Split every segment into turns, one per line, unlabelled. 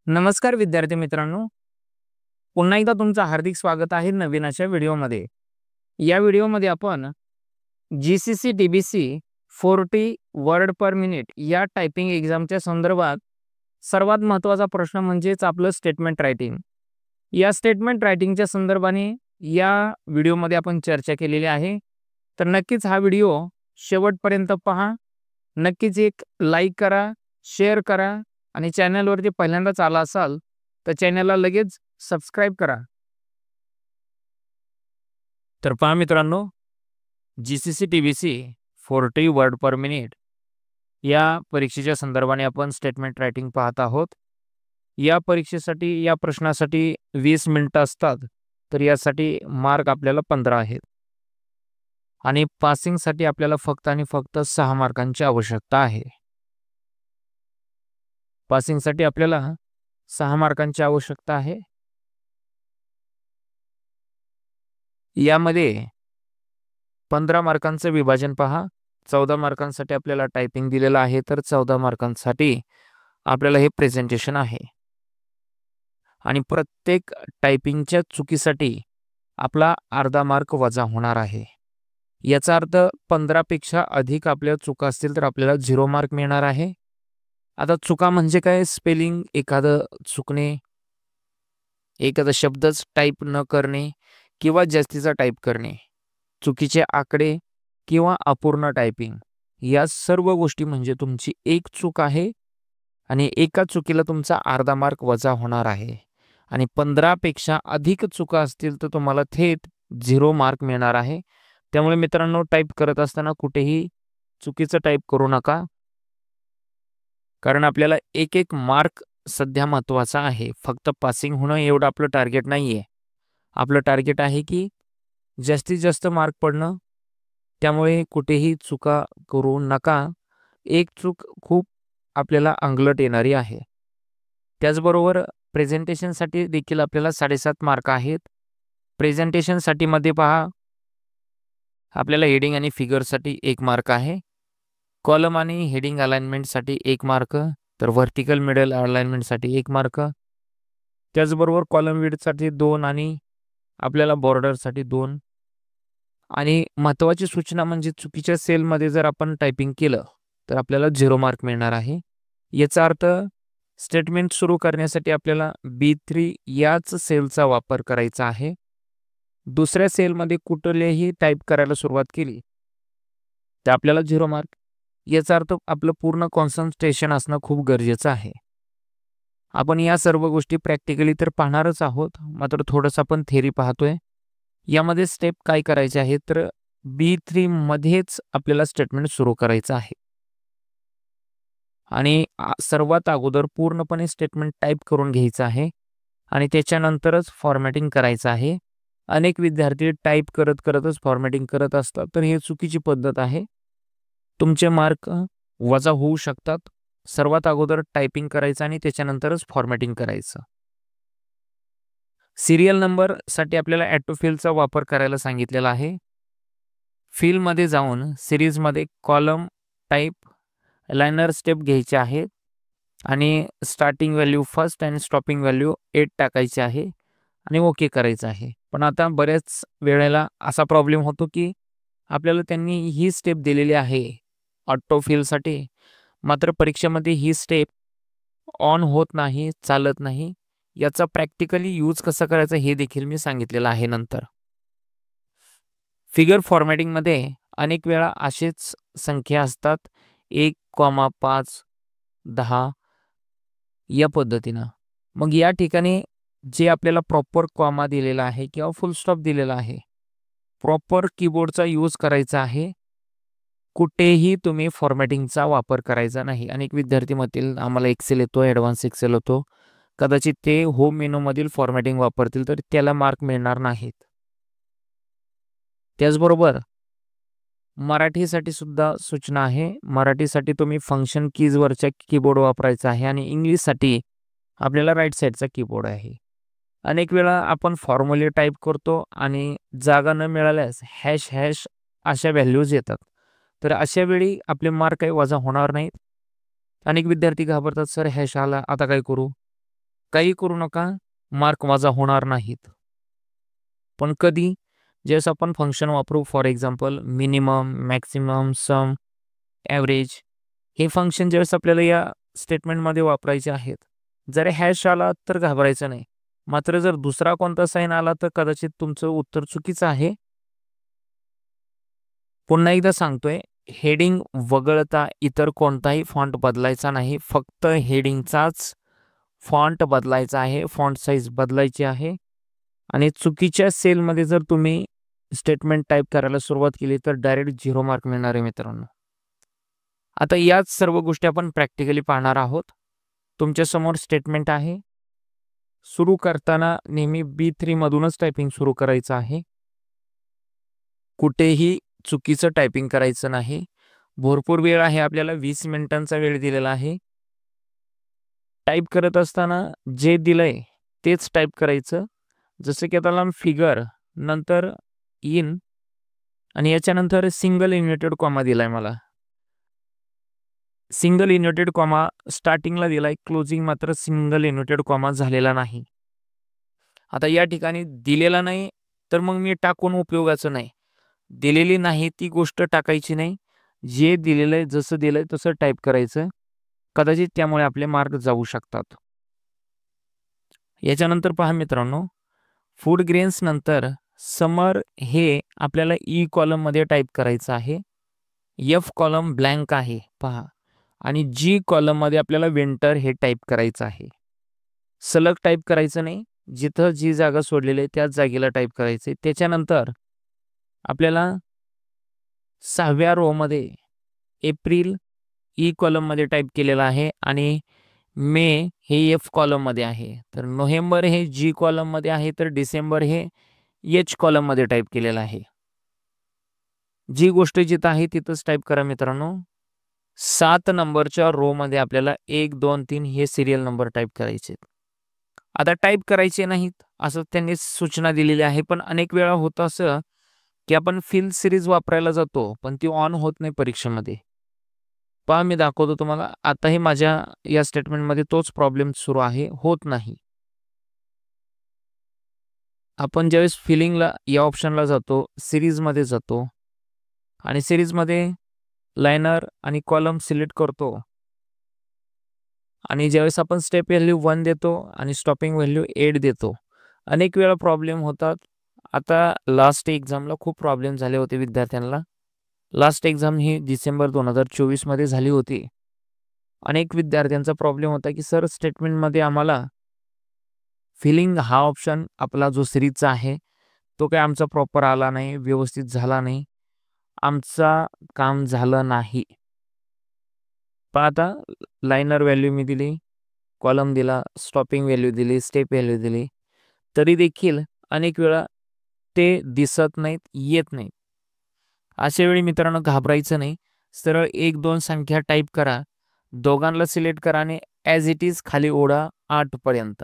नमस्कार विद्यार्थी मित्रांनो, पुन्हा एकदा तुमचं हार्दिक स्वागत आहे नवीन अशा व्हिडिओमध्ये. या व्हिडिओमध्ये आपण GCC-DBC 40 वर्ड पर मिनिट या टायपिंग एक्झामच्या संदर्भात सर्वात महत्त्वाचा प्रश्न म्हणजेच आपलं स्टेटमेंट रायटिंग. या स्टेटमेंट रायटिंगच्या संदर्भाने या व्हिडिओमध्ये आपण चर्चा केलेली आहे. तर नक्कीच हा व्हिडिओ शेवटपर्यंत पहा. नक्कीच एक लाईक करा, शेअर करा आणि चॅनलवरती पहिल्यांदाच आला असाल तर चॅनलला लगेच सबस्क्राईब करा. तर पहा मित्रांनो, GCC-DBC 40 वर्ड पर मिनिट या परीक्षेच्या संदर्भाने आपण स्टेटमेंट रायटिंग पाहत आहोत. या परीक्षेसाठी या प्रश्नासाठी 20 मिनिटं असतात, तर यासाठी मार्क आपल्याला 15 आहेत आणि पासिंगसाठी आपल्याला फक्त आणि फक्त 6 मार्कांची आवश्यकता आहे. पासिंगसाठी आपल्याला 6 मार्कांची आवश्यकता आहे. यामध्ये 15 मार्कांचं विभाजन पहा. 14 मार्कांसाठी आपल्याला टायपिंग दिलेलं आहे, तर 14 मार्कांसाठी आपल्याला हे प्रेझेंटेशन आहे आणि प्रत्येक टायपिंगच्या चुकीसाठी आपला अर्धा मार्क वजा होणार आहे. याचा अर्थ 15 पेक्षा अधिक आपल्या चुका असतील तर आपल्याला 0 मार्क मिळणार आहे. आता चुका म्हणजे काय? स्पेलिंग एखादं चुकणे, एखादा शब्दच टाईप न करणे किंवा जास्तीचा टाईप करणे, चुकीचे आकडे किंवा अपूर्ण टायपिंग, या सर्व गोष्टी म्हणजे तुमची एक चूक आहे आणि एका चुकीला तुमचा अर्धा मार्क वजा होणार आहे. आणि 15 पेक्षा अधिक चुका असतील तर तुम्हाला थेट 0 मार्क मिळणार आहे. त्यामुळे मित्रांनो, टाईप करत असताना कुठेही चुकीचं टाईप करू नका, कारण आपल्याला एक एक मार्क सध्या महत्त्वाचा आहे. फक्त पासिंग होणं एवढं आपलं टार्गेट नाही आहे. आपलं टार्गेट आहे की जास्तीत जास्त मार्क पडणं. त्यामुळे कुठेही चुका करू नका. एक चूक खूप आपल्याला अंगलट येणारी आहे. त्याचबरोबर प्रेझेंटेशनसाठी देखील आपल्याला 7.5 मार्क आहेत. प्रेझेंटेशनसाठी मध्ये पहा, आपल्याला हेडिंग आणि फिगरसाठी 1 मार्क आहे. कॉलम आणि हेडिंग अलाइनमेंटसाठी 1 मार्क, तर व्हर्टिकल मिडल अलाइनमेंटसाठी 1 मार्क. त्याचबरोबर कॉलम विड्थसाठी 2 आणि आपल्याला बॉर्डरसाठी 2. आणि महत्त्वाची सूचना म्हणजे चुकीच्या सेलमध्ये जर आपण टायपिंग केलं तर आपल्याला 0 मार्क मिळणार आहे. याचा अर्थ स्टेटमेंट सुरू करण्यासाठी आपल्याला B3 याच सेलचा वापर करायचा आहे. दुसऱ्या सेलमध्ये कुठलेही टाईप करायला सुरुवात केली तर आपल्याला 0 मार्क. याचा अर्थ आपलं पूर्ण कॉन्सन्ट्रेशन असणं खूप गरजेचं आहे. आपण या सर्व गोष्टी प्रॅक्टिकली तर पाहणारच आहोत, मात्र थोडंसं आपण थेरी पाहतोय. यामध्ये स्टेप काय करायचे आहे, तर B3 मध्येच आपल्याला स्टेटमेंट सुरू करायचं आहे आणि सर्वात अगोदर पूर्णपणे स्टेटमेंट टाईप करून घ्यायचं आहे आणि त्याच्यानंतरच फॉर्मॅटिंग करायचं आहे. अनेक विद्यार्थी टाईप करतच फॉर्मॅटिंग करत असतात, तर ही चुकीची पद्धत आहे. तुमचे मार्क वजा होऊ शकतात. सर्वात अगोदर टायपिंग करायचं आणि त्याच्यानंतरच फॉर्मॅटिंग करायचं. सिरियल नंबरसाठी आपल्याला ॲटोफिलचा वापर करायला सांगितलेला आहे. फिलमध्ये जाऊन सिरीजमध्ये कॉलम टाईप लायनर स्टेप घ्यायचे आहेत आणि स्टार्टिंग व्हॅल्यू फर्स्ट आणि स्टॉपिंग व्हॅल्यू 8 टाकायचे आहे आणि ओके करायचं आहे. पण आता बऱ्याच वेळेला असा प्रॉब्लेम होतो की आपल्याला त्यांनी ही स्टेप दिलेली आहे ऑटोफिलसाठी, मात्र परीक्षेमध्ये ही स्टेप ऑन होत नाही, चालत नाही. याचा प्रॅक्टिकली यूज कसा करायचा हे देखील मी सांगितलेलं आहे नंतर. फिगर फॉर्मॅटिंगमध्ये अनेक वेळा असेच संख्या असतात, 1,5, 10 या पद्धतीनं. मग या ठिकाणी जे आपल्याला प्रॉपर कॉमा दिलेला आहे किंवा फुल स्टॉप दिलेला आहे, प्रॉपर कीबोर्डचा यूज करायचा आहे. कुठेही तुम्ही फॉर्मॅटिंगचा वापर करायचा नाही. अनेक विद्यार्थी म्हणतील आम्हाला एक्सेल येतो, ॲडव्हान्स एक्सेल होतो, कदाचित ते होम मेनूमधील फॉर्मॅटिंग वापरतील तर त्याला मार्क मिळणार नाहीत. त्याचबरोबर मराठीसाठी सुद्धा सूचना आहे. मराठीसाठी तुम्ही फंक्शन कीजवरच्या कीबोर्ड वापरायचा आहे आणि इंग्लिशसाठी आपल्याला राईट साईडचा कीबोर्ड आहे. अनेक वेळा आपण फॉर्म्युले टाईप करतो आणि जागा न मिळाल्यास हॅश हॅश अशा व्हॅल्यूज येतात, तर अशा वेळी आपले मार्क काही वजा होणार नाहीत. अनेक विद्यार्थी घाबरतात, सर हॅश आला आता काय करू. काही करू नका, मार्क वजा होणार नाहीत. पण कधी? ज्यावेळेस आपण फंक्शन वापरू, for example minimum, maximum, sum, average, हे फंक्शन ज्यावेळेस आपल्याला या स्टेटमेंटमध्ये वापरायचे आहेत. जर हॅश आला तर घाबरायचं नाही. मात्र जर दुसरा कोणता साइन आला तर कदाचित तुमचं उत्तर चुकीचं आहे. पुन्हा एकदा सांगतोय, हेडिंग वगळता इतर कोणताही फॉन्ट बदलायचा नाही. फक्त हेडिंगचाच फॉन्ट बदलायचा आहे, फॉन्ट साईज बदलायची आहे. आणि चुकीच्या सेलमध्ये जर तुम्ही स्टेटमेंट टाईप करायला सुरुवात केली तर डायरेक्ट 0 मार्क मिळणार आहे मित्रांनो. आता याच सर्व गोष्टी आपण प्रॅक्टिकली पाहणार आहोत. तुमच्यासमोर स्टेटमेंट आहे. सुरू करताना नेहमी B3 मधूनच टायपिंग सुरू करायचं आहे. कुठेही चुकीचं टायपिंग करायचं नाही. भरपूर वेळ आहे, आपल्याला 20 मिनिटांचा वेळ दिलेला आहे. टाईप करत असताना जे दिलंय तेच टाईप करायचं. जसं की आता फिगर नंतर इन आणि याच्यानंतर सिंगल इन्व्हर्टेड कॉमा दिलाय मला. सिंगल इन्व्हर्टेड कॉमा स्टार्टिंगला दिलाय, क्लोजिंग मात्र सिंगल इन्व्हर्टेड कॉमा झालेला नाही. आता या ठिकाणी दिलेला नाही तर मग मी टाकून उपयोगाचं नाही. दिलेली नाही ती गोष्ट टाकायची नाही. जे दिलेलं आहे, जसं दिलंय तसं टाईप करायचं. कदाचित त्यामुळे आपले मार्क जाऊ शकतात. याच्यानंतर पहा मित्रांनो, फूड ग्रेन्स नंतर समर हे आपल्याला ई कॉलममध्ये टाईप करायचं आहे. एफ कॉलम ब्लँक आहे पहा, आणि जी कॉलममध्ये आपल्याला विंटर हे टाईप करायचं आहे. सलग टाईप करायचं नाही, जिथं जी जागा सोडलेली आहे त्याच जागेला टाईप करायचे. त्याच्यानंतर आपल्याला 6व्या रोमध्ये एप्रिल ई कॉलममध्ये टाईप केलेला आहे आणि मे हे एफ कॉलममध्ये आहे. तर नोव्हेंबर हे जी कॉलममध्ये आहे, तर डिसेंबर हे एच कॉलममध्ये टाईप केलेलं आहे. जी गोष्ट जिथं आहे तिथंच टाईप करा मित्रांनो. 7 नंबरच्या रोमध्ये आपल्याला 1, 2, 3 हे सिरियल नंबर टाईप करायचे. आता टाईप करायचे नाहीत असं त्यांनी सूचना दिलेली आहे, पण अनेक वेळा होतं असं की आपण फिल सिरीज वापरायला जातो पण ती ऑन होत नाही परीक्षेमध्ये. पहा मी दाखवतो तुम्हाला. आताही माझ्या या स्टेटमेंटमध्ये तोच प्रॉब्लेम सुरू आहे, होत नाही. आपण ज्यावेळेस फिलिंगला या ऑप्शनला जातो, सिरीजमध्ये जातो आणि सिरीजमध्ये लायनर आणि कॉलम सिलेक्ट करतो आणि ज्यावेळेस आपण स्टेप व्हॅल्यू 1 देतो आणि स्टॉपिंग व्हॅल्यू 8 देतो, अनेक वेळा प्रॉब्लेम होतात. आता लास्ट एक्झामला खूप प्रॉब्लेम झाले होते विद्यार्थ्यांना. लास्ट एक्झाम ही डिसेंबर 2024 मध्ये झाली होती. अनेक विद्यार्थ्यांचा प्रॉब्लेम होता की सर स्टेटमेंटमध्ये आम्हाला फिलिंग हा ऑप्शन आपला जो सिरीजचा आहे तो काय आमचा प्रॉपर आला नाही, व्यवस्थित झाला नाही, आमचा काम झालं नाही. पण आता लायनर व्हॅल्यू मी दिली, कॉलम दिला, स्टॉपिंग व्हॅल्यू दिली, स्टेप व्हॅल्यू दिली, तरी देखील अनेक वेळा ते दिसत नाहीत, येत नाहीत. अशा वेळी मित्रांनो घाबरायचं नाही. सरळ 1, 2 संख्या टाईप करा, दोघांना सिलेक्ट करा आणि ॲज इट इज खाली ओढा 8 पर्यंत.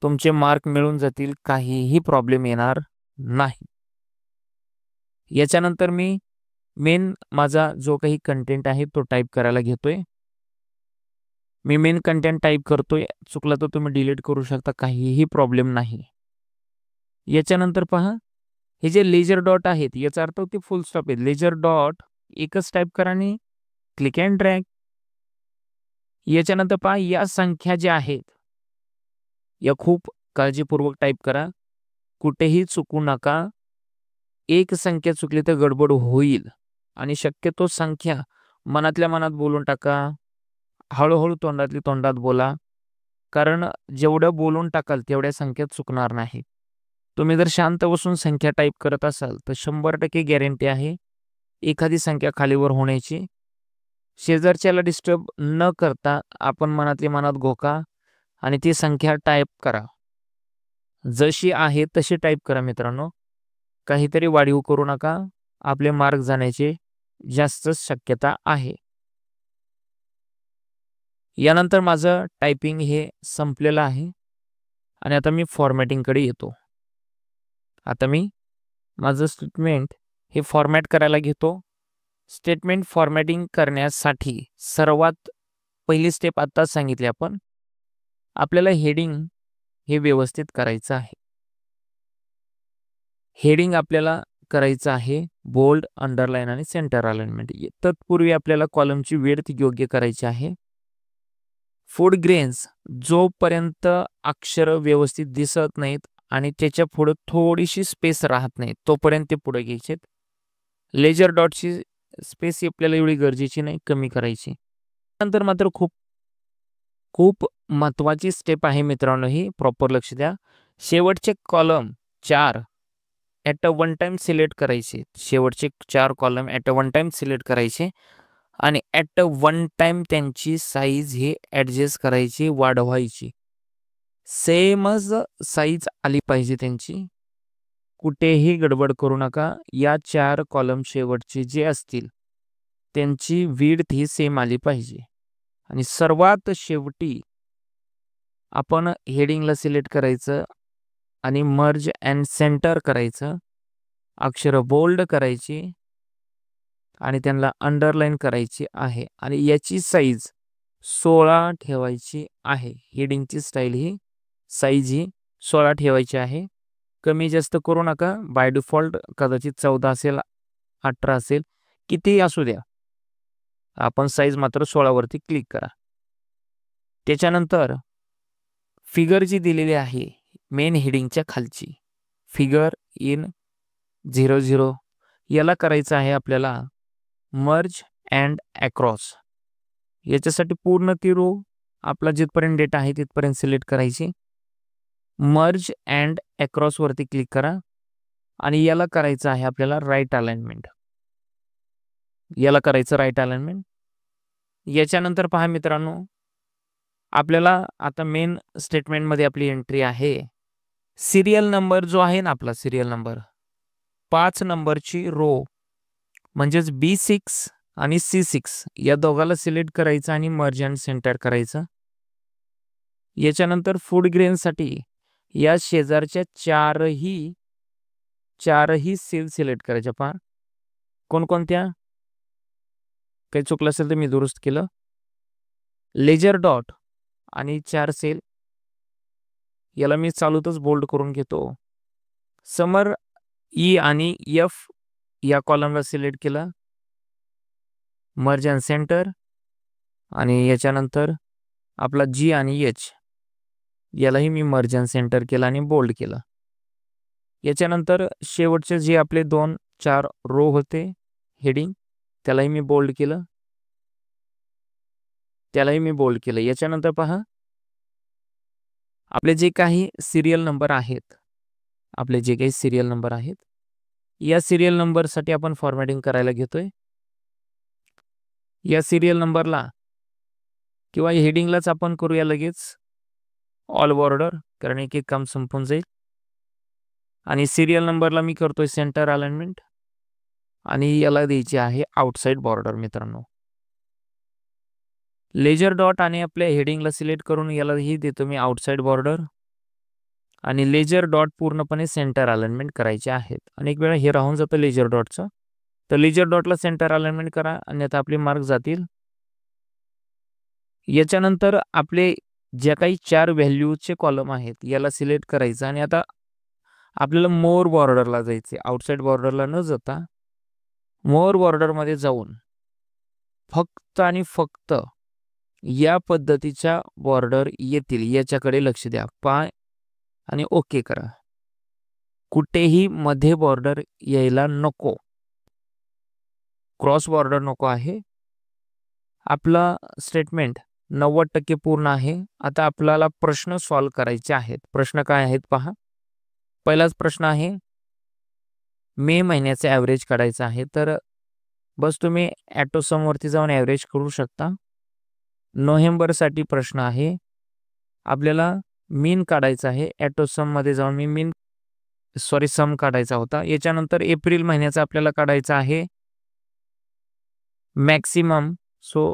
तुमचे मार्क मिळून जातील, काहीही प्रॉब्लेम येणार नाही. याच्यानंतर मी मेन माझा जो काही कंटेंट आहे तो टाईप करायला घेतोय. मी मेन कंटेंट टाईप करतोय. चुकला तर तुम्ही डिलीट करू शकता, काहीही प्रॉब्लेम नाही. याच्यानंतर पहा, हे जे लेजर डॉट आहेत याचा अर्थ ते फुल स्टॉप आहे. लेजर डॉट एकच टाईप करा आणि क्लिक अँड ड्रॅग. याच्यानंतर पहा, या संख्या ज्या आहेत या खूप काळजीपूर्वक टाईप करा, कुठेही चुकू नका. एक संख्या चुकली तर गडबड होईल आणि शक्यतो संख्या मनातल्या मनात बोलून टाका, हळूहळू तोंडातली तोंडात बोला, कारण जेवढं बोलून टाकाल तेवढ्या संख्या चुकणार नाही. तुम्ही जर शांत बसून संख्या टाईप करत असाल तर 100% गॅरंटी आहे एखादी संख्या खालीवर होण्याची. शेजारच्याला डिस्टर्ब न करता आपण मनातली मनात घोका आणि ती संख्या टाईप करा. जशी आहे तशी टाईप करा मित्रांनो. काहीतरी वाढीव करू नका, आपले मार्क जाण्याची जास्त शक्यता आहे. यानंतर माझं टायपिंग हे संपलेलं आहे आणि आता मी फॉर्मॅटिंगकडे येतो. आता मी माझं स्टेटमेंट हे फॉर्मॅट करायला घेतो. स्टेटमेंट फॉर्मॅटिंग करण्यासाठी सर्वात पहिली स्टेप आत्ताच सांगितली आपण. आपल्याला हेडिंग हे व्यवस्थित करायचं आहे. हेडिंग आपल्याला करायचं आहे बोल्ड, अंडरलाईन आणि सेंटर अलाइनमेंट. तत्पूर्वी आपल्याला कॉलमची विड्थ योग्य करायची आहे. फूड ग्रेन्स जोपर्यंत अक्षर व्यवस्थित दिसत नाहीत आणि त्याच्या पुढे थोडीशी स्पेस राहत नाही तोपर्यंत ते पुढे घ्यायचे. लेजर डॉटची स्पेस आपल्याला एवढी गरजेची नाही, कमी करायची. नंतर मात्र खूप महत्वाची स्टेप आहे मित्रांनो, ही प्रॉपर लक्ष द्या. शेवटचे column 4 at a one time select करायचे. शेवटचे 4 column at a one time select करायचे आणि ॲट अ वन टाइम त्यांची साईज हे ॲडजस्ट करायची, वाढवायची. सेमच साईज आली पाहिजे त्यांची, कुठेही गडबड करू नका. या 4 कॉलम शेवटचे जे असतील त्यांची विड्थ ही सेम आली पाहिजे. आणि सर्वात शेवटी आपण हेडिंगला सिलेक्ट करायचं आणि मर्ज अँड सेंटर करायचं. अक्षर बोल्ड करायची आणि त्यांना अंडरलाईन करायची आहे आणि याची साईज 16 ठेवायची आहे. हेडिंगची स्टाईल ही साईज ही 16 ठेवायची आहे. कमी जास्त करू नका. बाय डिफॉल्ट कदाचित 14 असेल, 18 असेल, कितीही असू द्या, आपण साईज मात्र 16 वरती क्लिक करा. त्याच्यानंतर फिगर जी दिलेली आहे मेन हेडिंगच्या खालची, फिगर इन 00, याला करायचं आहे आपल्याला मर्ज अँड अक्रॉस. याच्यासाठी पूर्ण ती रो आपला जिथपर्यंत डेटा आहे तिथपर्यंत सिलेक्ट करायची. मर्ज अँड अक्रॉस वरती क्लिक करा आणि याला करायचं आहे आपल्याला राईट अलाइनमेंट. याला करायचं राईट अलाइनमेंट. याच्यानंतर पहा मित्रांनो, आपल्याला आता मेन स्टेटमेंटमध्ये आपली एंट्री आहे सिरियल नंबर जो आहे ना, आपला सिरियल नंबर 5 नंबरची रो म्हणजेच B6 आणि C6 या दोघाला सिलेक्ट करायचं आणि मर्ज अँड सेंटर करायचं. याच्यानंतर फूड ग्रेनसाठी या शेजारच्या चारही सेल सिलेक्ट करायच्या. पहा कोणकोणत्या, काही चुकलं असेल तर मी दुरुस्त केलं. लेजर डॉट आणि 4 सेल, याला मी चालूतच बोल्ड करून घेतो. समर ई आणि F या कॉलमला सिलेक्ट केलं, मर्ज अँड सेंटर. आणि याच्यानंतर आपला G आणि H यालाही मी मर्ज अँड सेंटर केलं आणि बोल्ड केलं. याच्यानंतर शेवटचे जे आपले 2-4 रो होते हेडिंग, त्यालाही मी बोल्ड केलं, याच्यानंतर पहा आपले जे काही सिरियल नंबर आहेत, या सिरियल नंबरसाठी आपण फॉर्मॅटिंग करायला घेतोय. या सिरियल नंबरला किंवा हेडिंगलाच आपण करूया लगेच ऑल बॉर्डर, कारण एक काम संपून जाईल. आणि सिरियल नंबरला मी करतोय सेंटर अलाइनमेंट आणि याला द्यायची आहे आउटसाइड बॉर्डर. मित्रांनो, लेजर डॉट आणि आपल्या हेडिंगला सिलेक्ट करून यालाही देतो मी आउटसाइड बॉर्डर आणि लेजर डॉट पूर्णपणे सेंटर अलाइनमेंट करायचे आहेत. अनेक वेळा हे राहून जातं लेजर डॉटचं, तर लेजर डॉटला सेंटर अलाइनमेंट करा अन्यथा आपले मार्क जातील. याच्यानंतर आपले ज्या काही 4 व्हॅल्यूचे कॉलम आहेत याला सिलेक्ट करायचं आणि आता आपल्याला मोर बॉर्डरला जायचे. आउटसाइड बॉर्डरला न जाता मोर बॉर्डरमध्ये जाऊन फक्त आणि फक्त या पद्धतीच्या बॉर्डर येतील याच्याकडे लक्ष द्या. पाय आणि ओके करा. कुठेही मध्ये बॉर्डर यायला नको, क्रॉस बॉर्डर नको आहे. आपला स्टेटमेंट 90% पूर्ण आहे. आता आपल्याला प्रश्न सॉल्व करायचे आहेत. प्रश्न काय आहेत पहा. पहिलाच प्रश्न आहे मे महिन्याचे ॲव्हरेज काढायचं आहे. तर बस तुम्ही ॲटोसम वरती जाऊन ॲव्हरेज करू शकता. नोव्हेंबरसाठी प्रश्न आहे, आपल्याला मीन काढायचा आहे. ॲटोसम मध्ये जाऊन मी सम काढायचा होता. याच्यानंतर एप्रिल महिन्याचा आपल्याला काढायचा आहे मॅक्सिमम, सो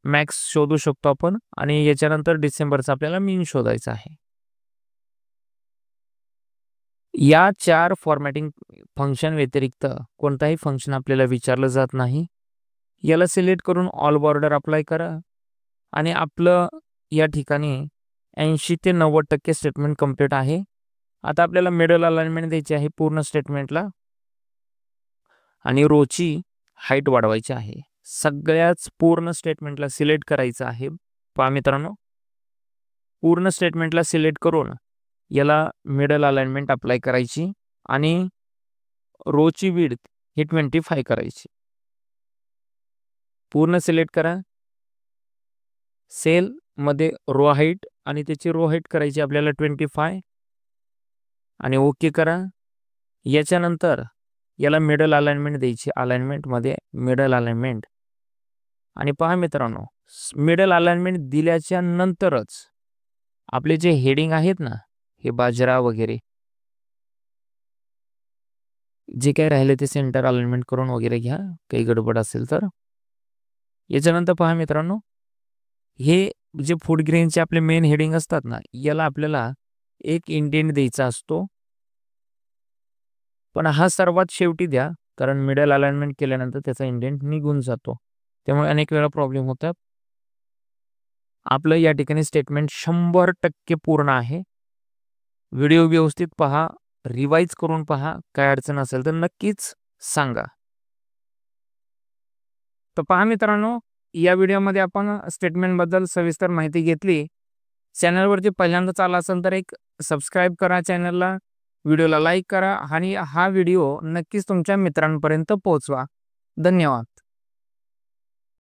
मॅक्स शोधू शकतो आपण. आणि याच्यानंतर डिसेंबरचा आपल्याला मीन शोधायचा आहे. या 4 फॉर्मॅटिंग फंक्शन व्यतिरिक्त कोणताही फंक्शन आपल्याला विचारलं जात नाही. याला सिलेक्ट करून ऑल बॉर्डर अप्लाय करा आणि आपलं या ठिकाणी 80 ते 90% स्टेटमेंट कंप्लीट आहे. आता आपल्याला मिडल अलाइनमेंट द्यायची आहे पूर्ण स्टेटमेंटला आणि रोची हाईट वाढवायची आहे. सगळ्याच पूर्ण स्टेटमेंटला सिलेक्ट करायचं आहे. पहा मित्रांनो, पूर्ण स्टेटमेंटला सिलेक्ट करून याला मिडल अलाइनमेंट अप्लाय करायची आणि रोची विड्थ ही 25 करायची. पूर्ण सिलेक्ट करा. सेल मध्ये रो हाईट आणि त्याची रो हाईट करायची आपल्याला 25 आणि ओके करा. याच्यानंतर याला मिडल अलाइनमेंट द्यायची. अलाइनमेंटमध्ये मिडल अलाइनमेंट आणि पहा मित्रांनो, मिडल अलाइनमेंट दिल्याच्या नंतरच आपले जे हेडिंग आहेत ना, हे बाजरा वगैरे जे काही राहिले ते सेंटर अलाइनमेंट करून वगैरे घ्या, काही गडबड असेल तर. याच्यानंतर पहा मित्रांनो, हे जे फूड ग्रेनचे आपले मेन हेडिंग असतात ना, याला आपल्याला एक इंडेंट द्यायचा असतो. पण हा सर्वात शेवटी द्या, कारण मिडल अलाइनमेंट केल्यानंतर त्याचा इंडेंट निघून जातो. त्यामुळे अनेक वेळा प्रॉब्लेम होतात. आपलं या ठिकाणी स्टेटमेंट 100% पूर्ण आहे. व्हिडिओ व्यवस्थित पहा, रिवाइज करून पहा. काय अडचण असेल तर नक्कीच सांगा. तर पहा मित्रांनो, या व्हिडिओमध्ये आपण स्टेटमेंटबद्दल सविस्तर माहिती घेतली. चॅनलवरती पहिल्यांदाच आला असेल तर एक सबस्क्राईब करा चॅनलला, व्हिडिओला लाईक करा आणि हा व्हिडिओ नक्कीच तुमच्या मित्रांपर्यंत पोहोचवा. धन्यवाद.